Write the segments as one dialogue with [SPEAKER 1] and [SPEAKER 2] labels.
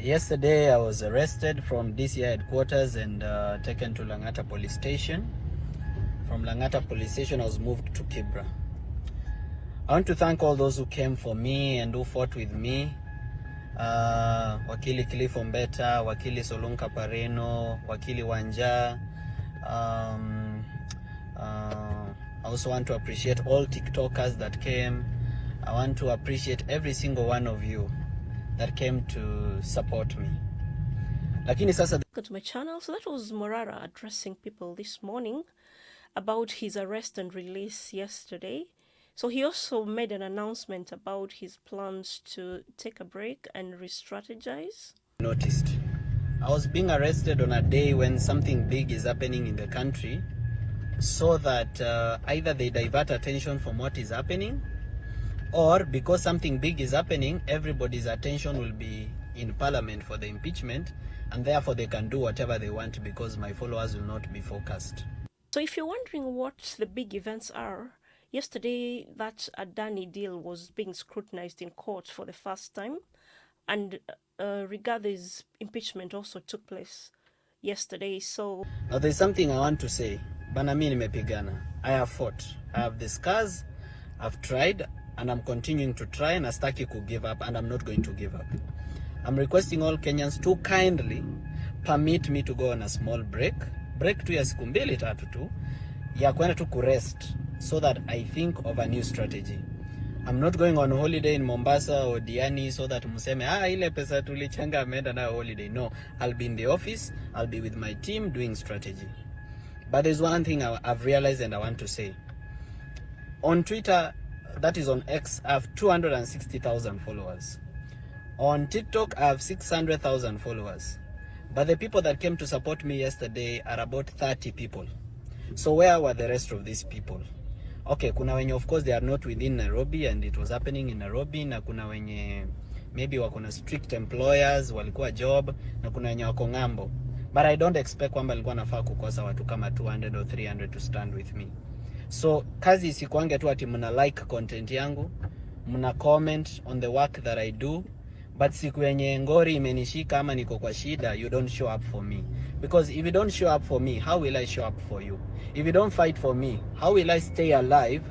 [SPEAKER 1] Yesterday I was arrested from DCI headquarters and taken to Langata police station. From Langata police station I was moved to Kibra. I want to thank all those who came for me and who fought with me. Wakili Cliff Ombeta, Wakili Solunka Pareno, Wakili Wanja. I also want to appreciate all TikTokers that came. I want to appreciate every single one of you that came to support me. Lakini sasa
[SPEAKER 2] welcome to my channel. So that was Morara addressing people this morning about his arrest and release yesterday. So he also made an announcement about his plans to take a break and re-strategize.
[SPEAKER 1] Noticed. I was being arrested on a day when something big is happening in the country, so that either they divert attention from what is happening, or because something big is happening, everybody's attention will be in parliament for the impeachment, and therefore they can do whatever they want because my followers will not be focused.
[SPEAKER 2] So if you're wondering what the big events are, yesterday that Adani deal was being scrutinized in court for the first time, and Rigath's impeachment also took place yesterday. So
[SPEAKER 1] now there's something I want to say. Bana mimi nimepigana. I have fought. I have the scars. I've tried and I'm continuing to try, and nastaki ku give up, and I'm not going to give up. I'm requesting all Kenyans to kindly permit me to go on a small break tu ya siku mbili tatu tu ya kwenda tu kurest, so that I think of a new strategy. I'm not going on holiday in Mombasa or Diani so that museme ile pesa tulichanga ameenda na holiday. No, I'll be in the office, I'll be with my team doing strategy. But there's one thing I've realized and I want to say. On Twitter, that is on X, I have 260,000 followers. On TikTok, I have 600,000 followers. But the people that came to support me yesterday are about 30 people. So where were the rest of these people? Okay, kuna wenye of course they are not within Nairobi and it was happening in Nairobi, na kuna wenye maybe wako na strict employers, walikuwa job, na kuna wenye wako ngambo. But I don't expect kwamba alikuwa nafaa kukosa watu kama 200 or 300 to stand with me. So kazi isikuange tu ati mna like content yangu, mna comment on the work that I do, but siku yenye ngori imenishika ama niko kwa shida, you don't show up for me. Because if you don't show up for me, how will I show up for you? If you don't fight for me, how will I stay alive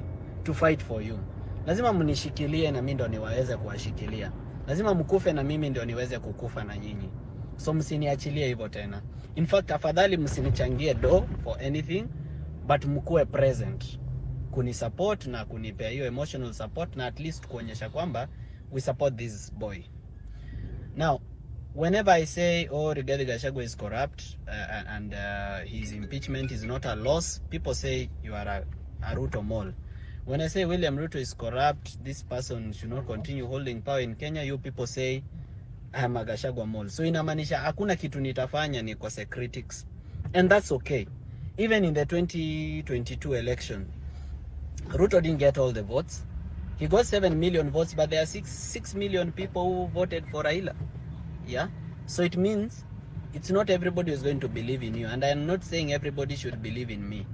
[SPEAKER 1] to fight for you? Lazima mnishikilie na mimi ndo niweze kuwashikilia. Lazima mkufe na mimi ndo niweze kukufa na nyinyi. So msiniachilie hivyo tena. In fact, afadhali msinichangie do for anything, but mkuwe present kunisupport na kunipea hiyo emotional support, na at least kuonyesha kwamba we support this boy. Now, whenever I say Rigathi Gachagua is corrupt and his impeachment is not a loss, people say you are a Ruto mole. When I say William Ruto is corrupt, this person should not continue holding power in Kenya, you people say I am a Gachagua mole. So inamaanisha hakuna kitu nitafanya nikose critics, and that's okay. Even in the 2022 election, Ruto didn't get all the votes. He got 7 million votes, but there are 6 million people who voted for Raila. Yeah? So it means it's not everybody is going to believe in you. And I'm not saying everybody should believe in me.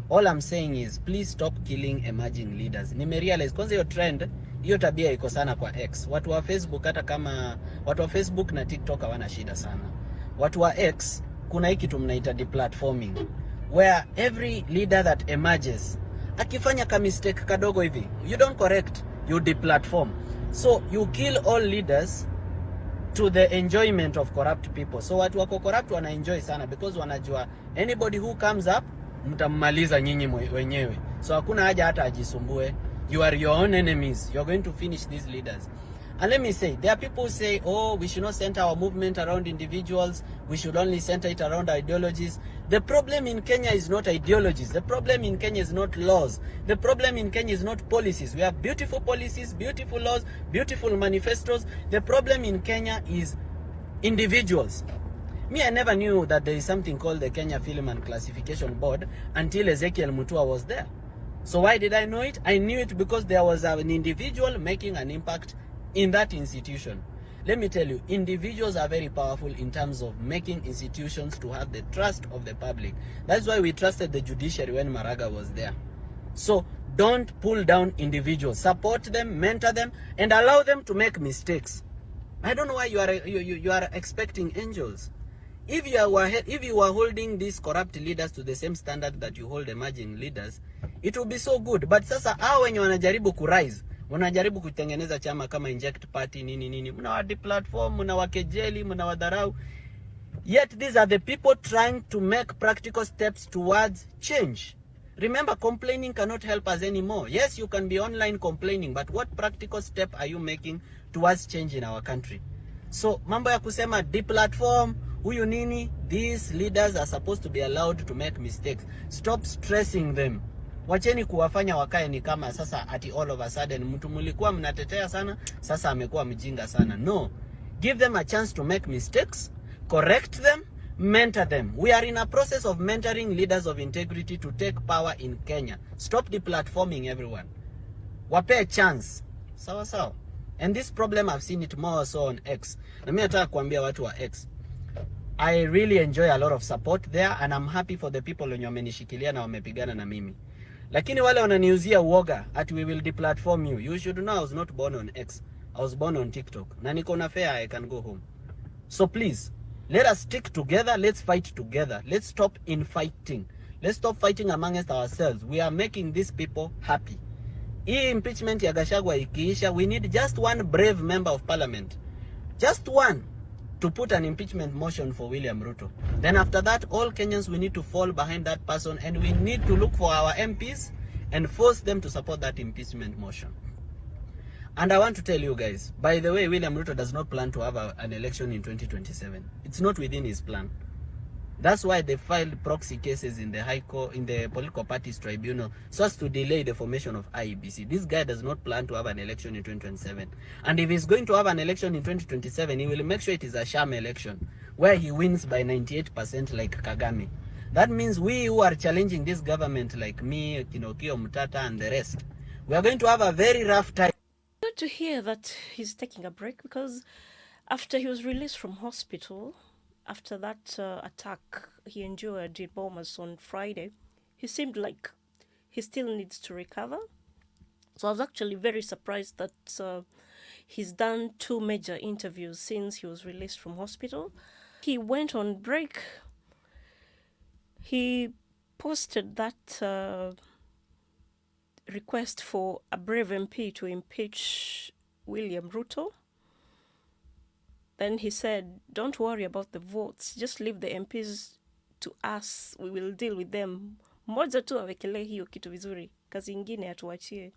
[SPEAKER 1] All I'm saying is, please stop killing emerging leaders. Nimerealize, kwanza hiyo trend, hiyo tabia iko sana kwa X. Watu wa Facebook, hata kama watu wa Facebook na TikTok hawana shida sana. Watu wa X, kuna hiki kitu mnaita deplatforming, where every leader that emerges, akifanya ka mistake kadogo hivi, you don't correct, you deplatform. So you kill all leaders to the enjoyment of corrupt people. So watu wako corrupt wana enjoy sana because wanajua anybody who comes up mtammaliza nyinyi wenyewe. So hakuna haja hata ajisumbue. You are your own enemies. You are going to finish these leaders. And let me say, there are people who say, oh, we should not center our movement around individuals. We should only center it around ideologies. The problem in Kenya is not ideologies. The problem in Kenya is not laws. The problem in Kenya is not policies. We have beautiful policies, beautiful laws, beautiful manifestos. The problem in Kenya is individuals. Me, I never knew that there is something called the Kenya Film and Classification Board until Ezekiel Mutua was there. So why did I know it? I knew it because there was an individual making an impact in that institution. Let me tell you, individuals are very powerful in terms of making institutions to have the trust of the public. That's why we trusted the judiciary when Maraga was there. So don't pull down individuals. Support them, mentor them, and allow them to make mistakes. I don't know why you are expecting angels. If you are holding these corrupt leaders to the same standard that you hold emerging leaders, it will be so good. But sasa hao wenye wanajaribu kurise, wanajaribu kutengeneza chama kama inject party nini nini, mnawadi platform, mnawakejeli, mnawadharau. Yet these are the people trying to make practical steps towards change. Remember, complaining cannot help us anymore. Yes, you can be online complaining, but what practical step are you making towards change in our country? So mambo ya kusema deplatform huyu nini, these leaders are supposed to be allowed to make mistakes. Stop stressing them. Wacheni kuwafanya wakae ni kama sasa ati all of a sudden mtu mlikuwa mnatetea sana sasa amekuwa mjinga sana. No, give them a chance to make mistakes, correct them, mentor them. We are in a process of mentoring leaders of integrity to take power in Kenya. Stop deplatforming everyone. Wape chance. Sawa sawa. And this problem I've seen it more so on X. Na mimi nataka kuambia watu wa X, I really enjoy a lot of support there and I'm happy for the people wenye wamenishikilia na wamepigana na mimi. Lakini wale wananiuzia uoga at we will deplatform you. You should know I was not born on X. I was born on TikTok. Na niko na fair, I can go home. So please, let us stick together. Let's fight together. Let's stop infighting. Let's stop fighting amongst ourselves. We are making these people happy. Hii impeachment ya Gachagua ikiisha, we need just one brave member of parliament. Just one. To put an impeachment motion for William Ruto. Then after that, all Kenyans, we need to fall behind that person and we need to look for our MPs and force them to support that impeachment motion. And I want to tell you guys, by the way, William Ruto does not plan to have an election in 2027. It's not within his plan. That's why they filed proxy cases in the High Court, in the Political Parties Tribunal, so as to delay the formation of IEBC. This guy does not plan to have an election in 2027. And if he's going to have an election in 2027, he will make sure it is a sham election, where he wins by 98% like Kagame. That means we who are challenging this government, like me, Kinokio Mutata, and the rest, we are going to have a very rough time.
[SPEAKER 2] Good to hear that he's taking a break, because after he was released from hospital, after that attack he endured in Bomas on Friday, he seemed like he still needs to recover. So I was actually very surprised that he's done 2 major interviews since he was released from hospital. He went on break. He posted that request for a brave MP to impeach William Ruto. Then he said, don't worry about the votes, just leave the MPs to us, we will deal with them. Moja tu awekele hiyo kitu vizuri, kazi ingine atuachie.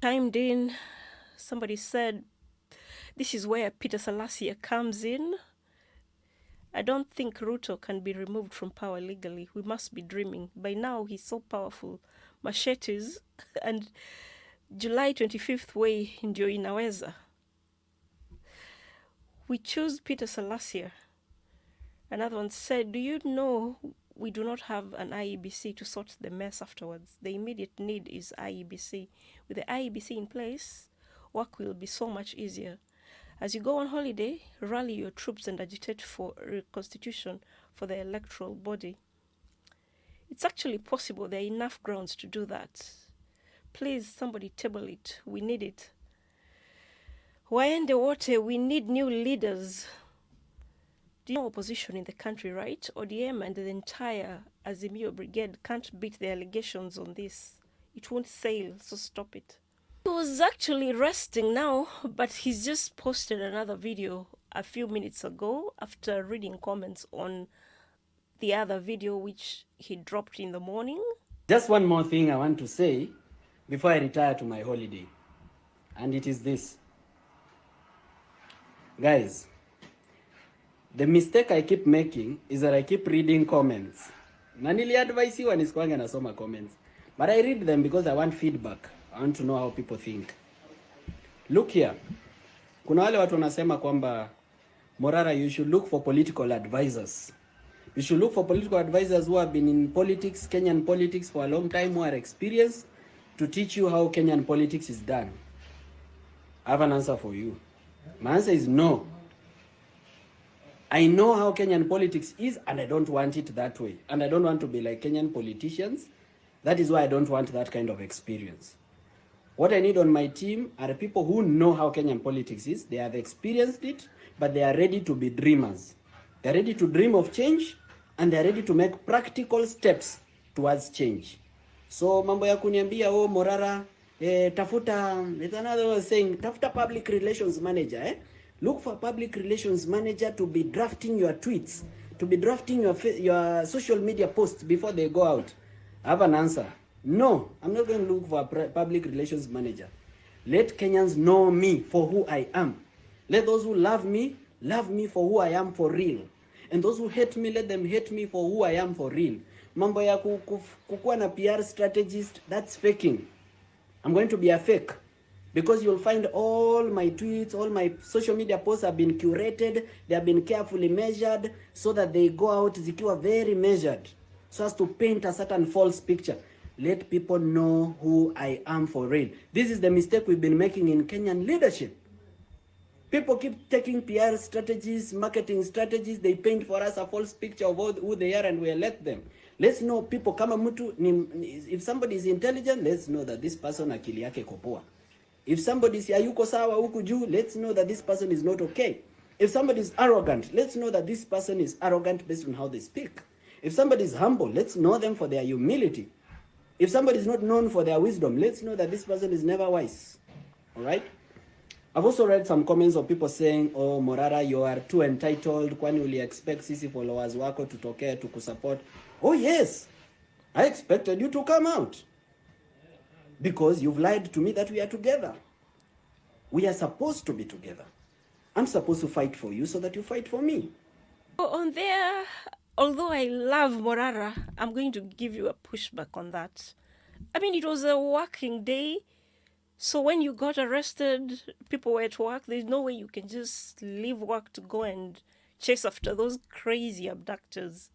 [SPEAKER 2] Timed in, somebody said, this is where Peter Salasya comes in. I don't think Ruto can be removed from power legally. We must be dreaming. By now, he's so powerful. Machetes and July 25th way ndio inaweza. We choose Peter Salasya. Another one said, do you know we do not have an IEBC to sort the mess afterwards? The immediate need is IEBC. With the IEBC in place, work will be so much easier. As you go on holiday, rally your troops and agitate for reconstitution for the electoral body. It's actually possible. There are enough grounds to do that. Please, somebody table it. We need it. Waende wote, we need new leaders. The opposition in the country, right? ODM and the entire Azimio brigade can't beat the allegations on this. It won't sail, so stop it. He was actually resting now, but he's just posted another video a few minutes ago after reading comments on the other video which he dropped in the morning.
[SPEAKER 1] Just one more thing I want to say before I retire to my holiday. And it is this. Guys, the mistake I keep making is that I keep reading comments. Na niliadvisiwa nisikuange nasoma comments. But I read them because I want feedback. I want to know how people think. Look here. Kuna wale watu wanasema kwamba Morara, you should look for political advisors. You should look for political advisors who have been in politics, Kenyan politics for a long time, who are experienced to teach you how Kenyan politics is done. I have an answer for you. My answer is no. I know how Kenyan politics is and I don't want it that way. And I don't want to be like Kenyan politicians. That is why I don't want that kind of experience. What I need on my team are people who know how Kenyan politics is. They have experienced it, but they are ready to be dreamers. They're ready to dream of change, and they're ready to make practical steps towards change. So mambo ya kuniambia oh Morara tafuta, there's another saying, tafuta public relations manager. Look for public relations manager to be drafting your tweets, to be drafting your social media posts before they go out. I have an answer. No, I'm not going to look for a public relations manager. Let Kenyans know me for who I am. Let those who love me for who I am for real. And those who hate me, let them hate me for who I am for real. Mambo ya kukuwa na PR strategist, that's faking. I'm going to be a fake. Because you'll find all my tweets, all my social media posts have been curated, they have been carefully measured, so that they go out zikiwa very measured, so as to paint a certain false picture. Let people know who I am for real. This is the mistake we've been making in Kenyan leadership. People keep taking PR strategies, marketing strategies, they paint for us a false picture of who they are, and we elect them. Let's know people kama mtu, if somebody is intelligent, let's know that this person akili yake kopoa. If somebody is hayuko sawa huku juu, let's know that this person is not okay. If somebody is arrogant, let's know that this person is arrogant based on how they speak. If somebody is humble, let's know them for their humility. If somebody is not known for their wisdom, let's know that this person is never wise. All right? I've also read some comments of people saying, oh, Morara, you are too entitled. Kwani uli expect sisi followers wako tutokea to kusupport? Oh, yes. I expected you to come out. Because you've lied to me that we are together. We are supposed to be together. I'm supposed to fight for you so that you fight for me.
[SPEAKER 2] On there, although I love Morara, I'm going to give you a pushback on that. I mean, it was a working day. So when you got arrested, people were at work. There's no way you can just leave work to go and chase after those crazy abductors.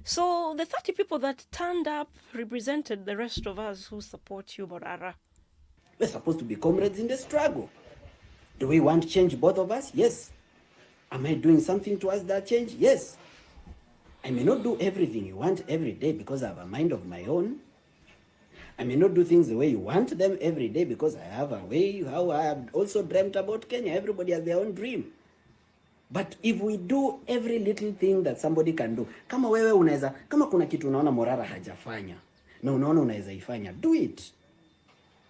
[SPEAKER 2] So the 30 people that turned up represented the rest of us who support you, Morara.
[SPEAKER 1] We're supposed to be comrades in the struggle. Do we want change, both of us? Yes. Am I doing something towards that change? Yes. I may not do everything you want every day because I have a mind of my own. I may not do things the way you want them every day because I have a way how I have also dreamt about Kenya. Everybody has their own dream. But if we do every little thing that somebody can do, kama wewe unaweza, kama kuna kitu unaona Morara hajafanya na unaona unaweza ifanya, do it.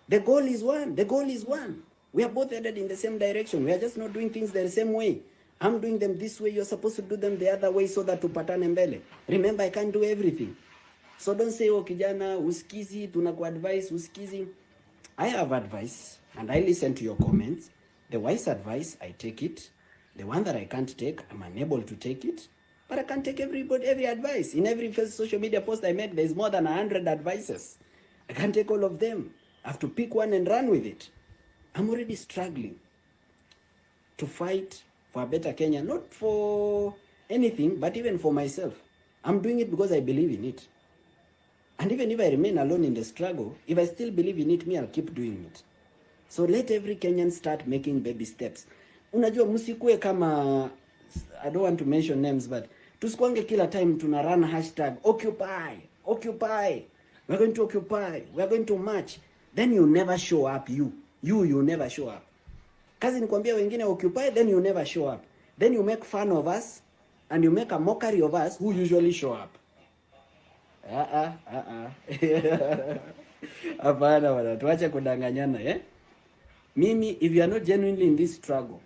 [SPEAKER 1] The goal is one. The goal is one. We are both headed in the same direction. We are just not doing things the same way. I'm doing them this way. You're supposed to do them the other way so that tupatane mbele. Remember, I can't do everything. So don't say, oh, kijana, usikizi, tunakuadvise, usikizi. I have advice, and I listen to your comments. The wise advice, I take it. The one that I can't take, I'm unable to take it. But I can't take every advice. In every first social media post I make, there's more than 100 advices. I can't take all of them. I have to pick one and run with it. I'm already struggling to fight for a better Kenya, not for anything, but even for myself. I'm doing it because I believe in it. And even if I remain alone in the struggle, if I still believe in it, I'll keep doing it. So let every Kenyan start making baby steps. Unajua msikue kama, I don't want to mention names, but tusikwange kila time tuna run hashtag occupy, occupy. We're going to occupy, we're going to march. Then you never show up, you never show up. Kazi ni kuambia wengine occupy, then you never show up. Then you make fun of us, and you make a mockery of us who usually show up. Hapana bwana, tuache kudanganyana Mimi, if you are not genuinely in this struggle,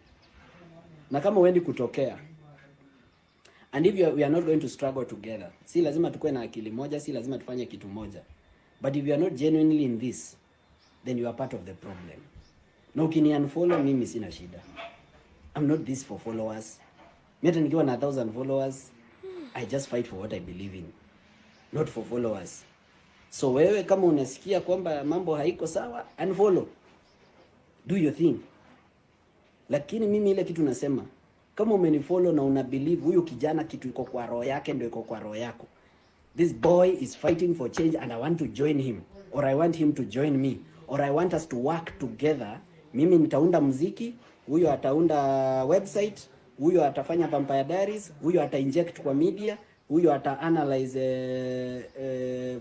[SPEAKER 1] na kama wendi kutokea, and if we are not going to struggle together, si lazima tukue na akili moja, si lazima tufanye kitu moja. But if you are not genuinely in this, then you are part of the problem. Na ukini unfollow mimi sina shida. I'm not this for followers. Mimi nikiwa na 1,000 followers, I just fight for what I believe in, not for followers. So wewe kama unasikia kwamba mambo haiko sawa, unfollow. Do your thing. Lakini mimi ile kitu nasema, kama umenifollow na una believe huyu kijana kitu iko kwa roho yake ndio iko kwa roho yako. This boy is fighting for change and I want to join him, or I want him to join me, or I want us to work together. Mimi nitaunda muziki, huyo ataunda website, huyo atafanya Vampire Diaries, huyo atainject kwa media. huyu ata analyze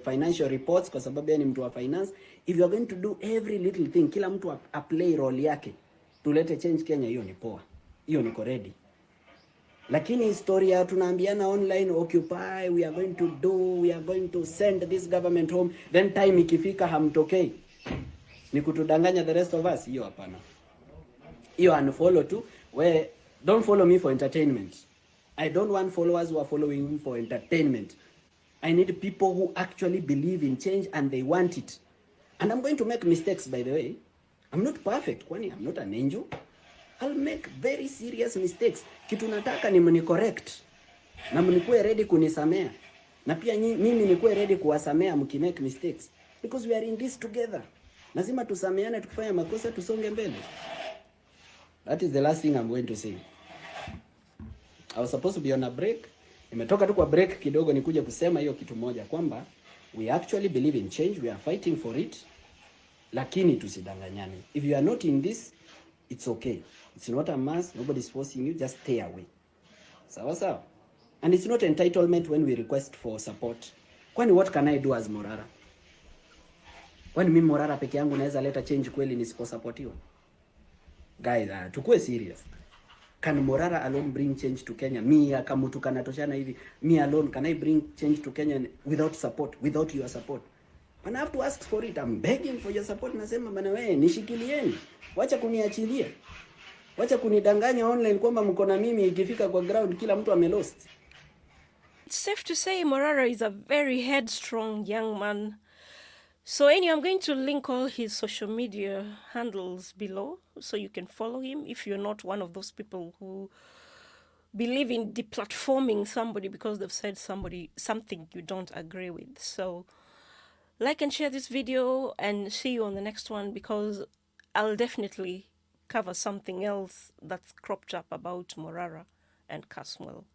[SPEAKER 1] financial reports kwa sababu yeye ni mtu wa finance. If you are going to do every little thing, kila mtu play role yake, tulete change Kenya, hiyo ni poa, hiyo niko ready. Lakini historia tunaambiana online, occupy, we are going to do, we are going to send this government home, then time ikifika hamtokei, ni kutudanganya the rest of us. Hiyo hapana, hiyo unfollow tu. We don't follow me for entertainment. I don't want followers who are following me for entertainment. I need people who actually believe in change and they want it. And I'm going to make mistakes, by the way. I'm not perfect, kwani I'm not an angel. I'll make very serious mistakes. Kitu nataka ni mni correct. Na mnikuwe ready kunisamea. Na pia mimi nikuwe ready kuwasamea mkimake mistakes. Because we are in this together. Lazima tusameane, tukifanya makosa tusonge mbele. That is the last thing I'm going to say. I was supposed to be on a break. Nimetoka tu kwa break kidogo nikuja kusema hiyo kitu moja kwamba we actually believe in change, we are fighting for it. Lakini tusidanganyane. If you are not in this, it's okay. It's not a must, nobody's forcing you, just stay away. Sawa sawa. And it's not entitlement when we request for support. Kwani what can I do as Morara? Kwani mimi Morara peke yangu naweza leta change kweli nisiposupportiwa? Guys, tukue serious. Can Morara alone bring change to Kenya? Me kama mtu kanatoshana hivi, me alone can I bring change to Kenya without support, without your support? And I have to ask for it. I'm begging for your support. Nasema bana wewe nishikilieni. Wacha kuniachilia. Wacha kunidanganya online kwamba mko na mimi, ikifika kwa ground kila mtu amelost.
[SPEAKER 2] It's safe to say Morara is a very headstrong young man. So anyway, I'm going to link all his social media handles below so you can follow him if you're not one of those people who believe in deplatforming somebody because they've said something you don't agree with. So like and share this video and see you on the next one, because I'll definitely cover something else that's cropped up about Morara and Caswell.